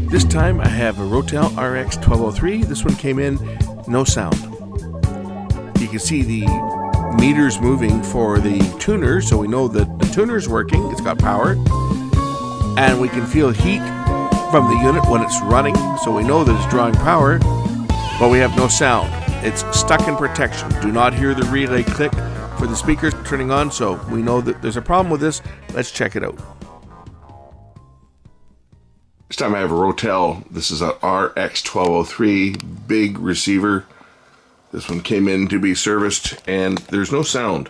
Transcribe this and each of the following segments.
This time I have a Rotel RX1203. This one came in, no sound. You can see the meters moving for the tuner, so we know that the tuner's working, it's got power. And we can feel heat from the unit when it's running, so we know that it's drawing power, but we have no sound. It's stuck in protection. Do not hear the relay click for the speakers turning on, so we know that there's a problem with this. Let's check it out. This time I have a Rotel. This is a RX1203 big receiver. This one came in to be serviced, and there's no sound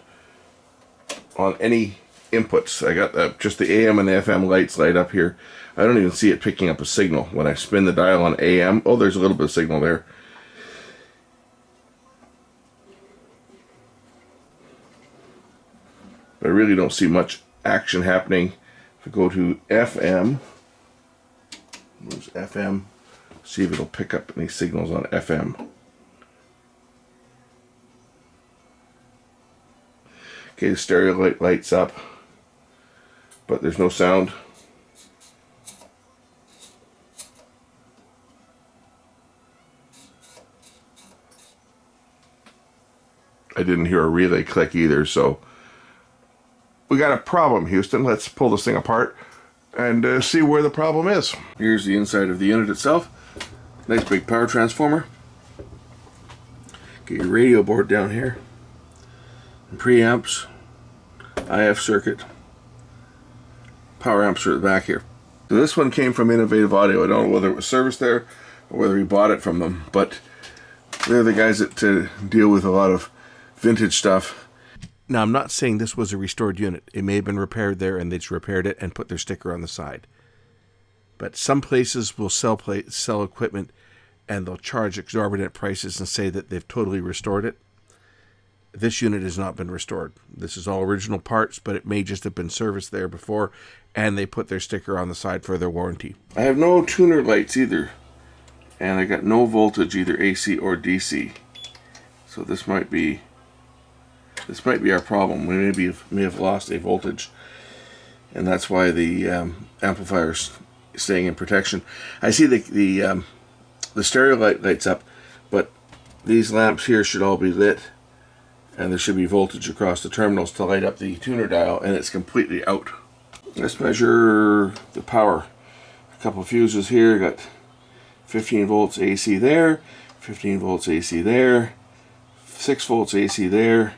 on any inputs. I got just the AM and FM lights light up here. I don't even see it picking up a signal. When I spin the dial on AM, oh, there's a little bit of signal there. But I really don't see much action happening. If I go to FM, where's FM? See if it'll pick up any signals on FM. Okay, the stereo light lights up, but there's no sound. I didn't hear a relay click either, so we got a problem, Houston. Let's pull this thing apart and see where the problem is. Here's the inside of the unit itself. Nice big power transformer. Get your radio board down here. And preamps, IF circuit. Power amps are at the back here. So this one came from Innovative Audio. I don't know whether it was serviced there or whether we bought it from them, but they're the guys that deal with a lot of vintage stuff. Now, I'm not saying this was a restored unit. It may have been repaired there and they just repaired it and put their sticker on the side. But some places will sell equipment and they'll charge exorbitant prices and say that they've totally restored it. This unit has not been restored. This is all original parts, but it may just have been serviced there before and they put their sticker on the side for their warranty. I have no tuner lights either. And I got no voltage, either AC or DC. So this might be our problem. We may have lost a voltage, and that's why the amplifier's staying in protection. I see the stereo light lights up, but these lamps here should all be lit, and there should be voltage across the terminals to light up the tuner dial, and it's completely out. Let's measure the power. A couple of fuses here. Got 15 volts AC there, 15 volts AC there, 6 volts AC there.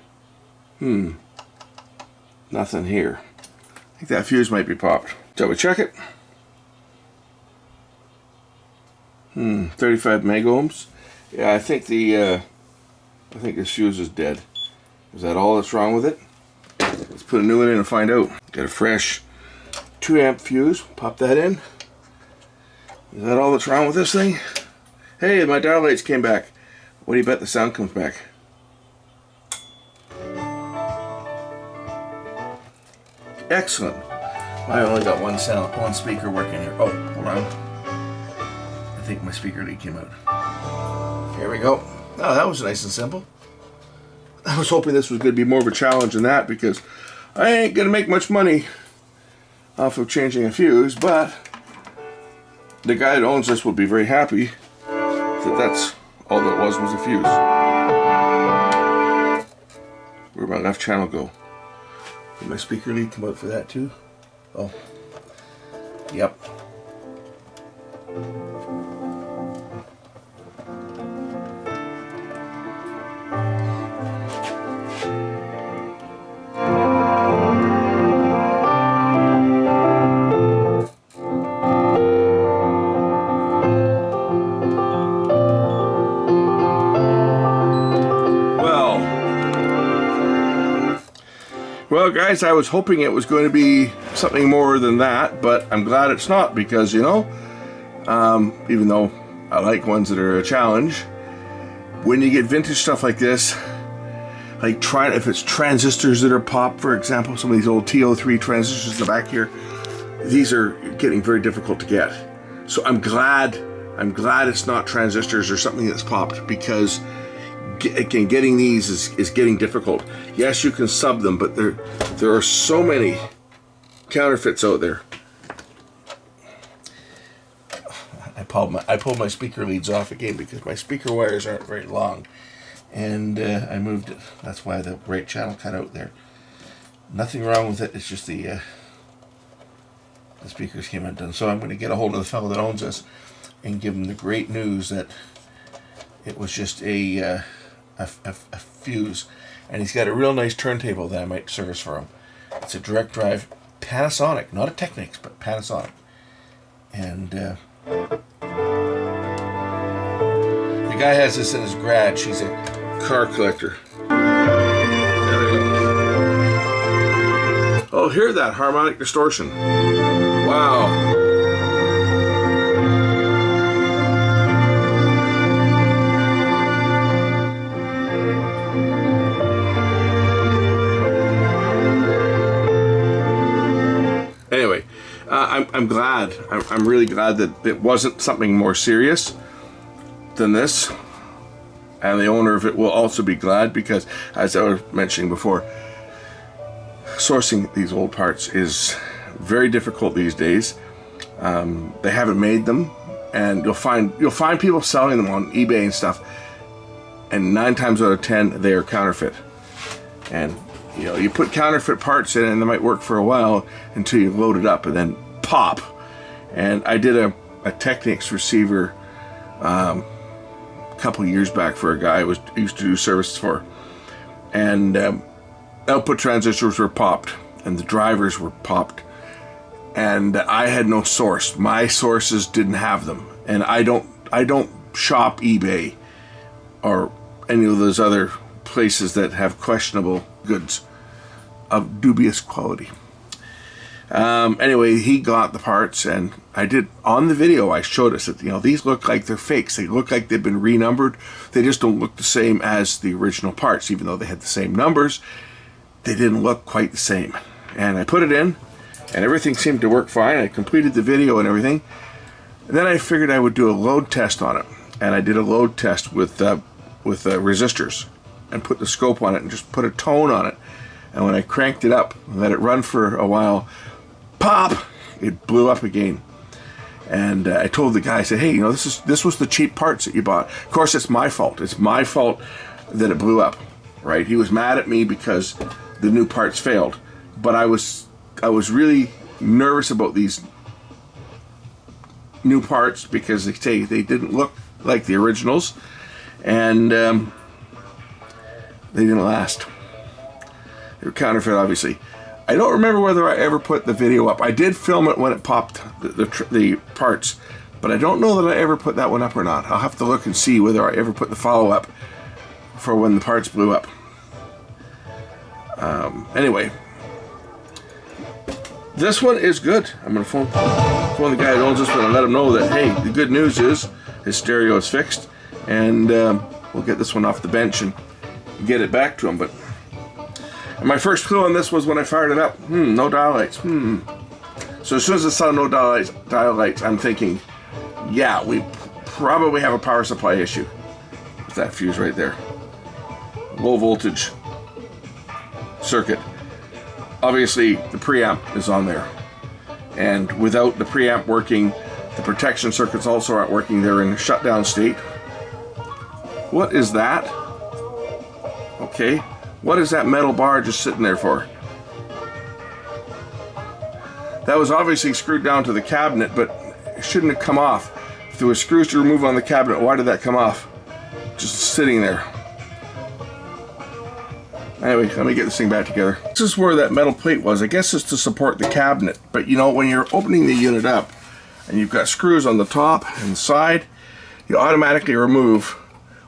Nothing here. I think that fuse might be popped. Shall we check it? 35 megohms. Yeah, I think this fuse is dead. Is that all that's wrong with it? Let's put a new one in and find out. Got a fresh 2 amp fuse. Pop that in. Is that all that's wrong with this thing? Hey, my dial lights came back. What do you bet the sound comes back? Excellent. I only got one speaker working here. Oh, hold on. I think my speaker lead came out. Here we go. Oh, that was nice and simple. I was hoping this was going to be more of a challenge than that because I ain't going to make much money off of changing a fuse, but the guy that owns this will be very happy that that's all that was a fuse. Where'd my left channel go? Did my speaker lead come out for that too? Oh, yep. Well, guys, I was hoping it was going to be something more than that, but I'm glad it's not because, you know, even though I like ones that are a challenge, when you get vintage stuff like this, like if it's transistors that are popped, for example, some of these old TO3 transistors in the back here, these are getting very difficult to get. So I'm glad it's not transistors or something that's popped because getting these is getting difficult. Yes, you can sub them, but there are so many counterfeits out there. pulled my speaker leads off again because my speaker wires aren't very long, and I moved it. That's why the right channel cut out there. Nothing wrong with it. It's just the speakers came undone. So I'm going to get a hold of the fellow that owns this and give him the great news that it was just a fuse, and he's got a real nice turntable that I might service for him. It's a direct drive Panasonic, not a Technics, but Panasonic. And the guy has this in his garage. He's a car collector. There we go. Oh, hear that harmonic distortion. Wow. Anyway, I'm glad. I'm really glad that it wasn't something more serious than this, and the owner of it will also be glad, because, as I was mentioning before, sourcing these old parts is very difficult these days. They haven't made them, and you'll find people selling them on eBay and stuff, and 9 times out of 10 they are counterfeit. And you know, you put counterfeit parts in and they might work for a while until you load it up and then pop. And I did a Technics receiver a couple years back for a guy I used to do services for, and output transistors were popped and the drivers were popped, and I had no source. My sources didn't have them, and I don't shop eBay or any of those other places that have questionable goods of dubious quality. Anyway, he got the parts, and I did on the video. I showed us that, you know, these look like they're fakes. They look like they've been renumbered. They just don't look the same as the original parts, even though they had the same numbers. They didn't look quite the same. And I put it in, and everything seemed to work fine. I completed the video and everything. And then I figured I would do a load test on it, and I did a load test with resistors, and put the scope on it and just put a tone on it. And when I cranked it up and let it run for a while, pop, it blew up again. And I told the guy, I said, hey, you know, this was the cheap parts that you bought. Of course, it's my fault. It's my fault that it blew up, right? He was mad at me because the new parts failed. But I was really nervous about these new parts because they say they didn't look like the originals, and they didn't last. They were counterfeit, obviously. I don't remember whether I ever put the video up. I did film it when it popped the parts, but I don't know that I ever put that one up or not. I'll have to look and see whether I ever put the follow-up for when the parts blew up. Anyway, this one is good. I'm going to phone the guy who owns this one and let him know that, hey, the good news is his stereo is fixed, and we'll get this one off the bench and get it back to him. But and my first clue on this was when I fired it up. No dial lights. So as soon as I saw no dial lights, I'm thinking, yeah, we probably have a power supply issue with that fuse right there. Low voltage circuit. Obviously, the preamp is on there, and without the preamp working, the protection circuits also aren't working. They're in a shutdown state. What is that? Okay, what is that metal bar just sitting there for? That was obviously screwed down to the cabinet, but it shouldn't have come off. If there were screws to remove on the cabinet, why did that come off? Just sitting there. Anyway, let me get this thing back together. This is where that metal plate was. I guess it's to support the cabinet. But you know, when you're opening the unit up and you've got screws on the top and the side, you automatically remove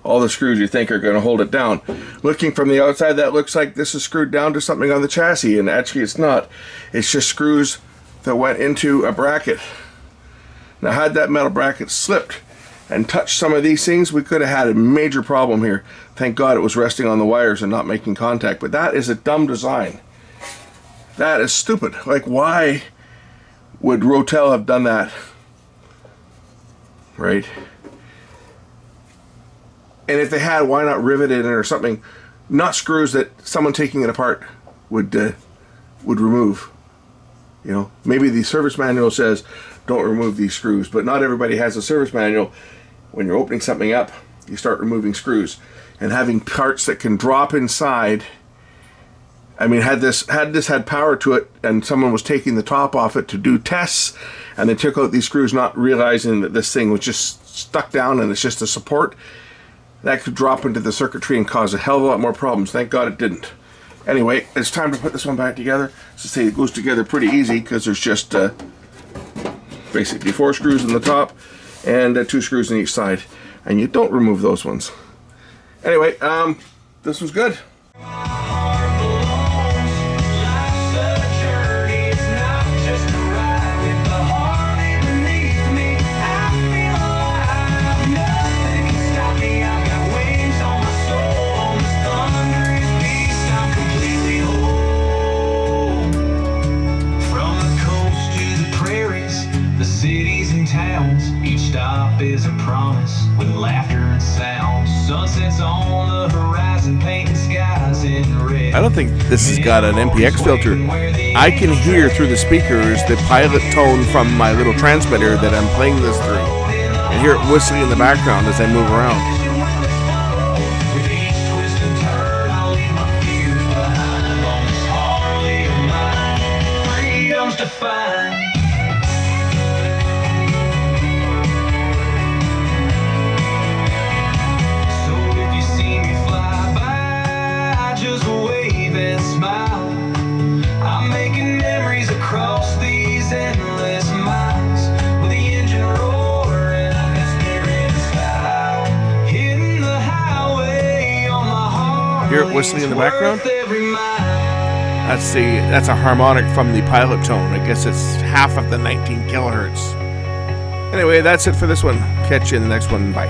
all the screws you think are going to hold it down. Looking from the outside, that looks like this is screwed down to something on the chassis, and actually it's not. It's just screws that went into a bracket. Now, had that metal bracket slipped and touched some of these things, we could have had a major problem here. Thank God it was resting on the wires and not making contact. But that is a dumb design. That is stupid. Like, why would Rotel have done that? Right? And if they had, why not rivet it in or something? Not screws that someone taking it apart would remove. You know, maybe the service manual says don't remove these screws. But not everybody has a service manual. When you're opening something up, you start removing screws. And having parts that can drop inside, I mean, had this had power to it and someone was taking the top off it to do tests, and they took out these screws not realizing that this thing was just stuck down and it's just a support, that could drop into the circuitry and cause a hell of a lot more problems. Thank God it didn't. Anyway, it's time to put this one back together. So say it goes together pretty easy because there's just basically 4 screws in the top and 2 screws on each side. And you don't remove those ones. Anyway, this was good. Is a promise with laughter and sound. Sunsets on the horizon, painting skies in red. I don't think this has got an MPX filter. I can hear through the speakers the pilot tone from my little transmitter that I'm playing this through, and hear it whistling in the background as I move around. With each twist and turn, I'll leave my fears behind. Along this Harley of mine, freedom's defined. Hear it whistling in the background? That's a harmonic from the pilot tone. I guess it's half of the 19 kilohertz. Anyway, that's it for this one. Catch you in the next one. Bye.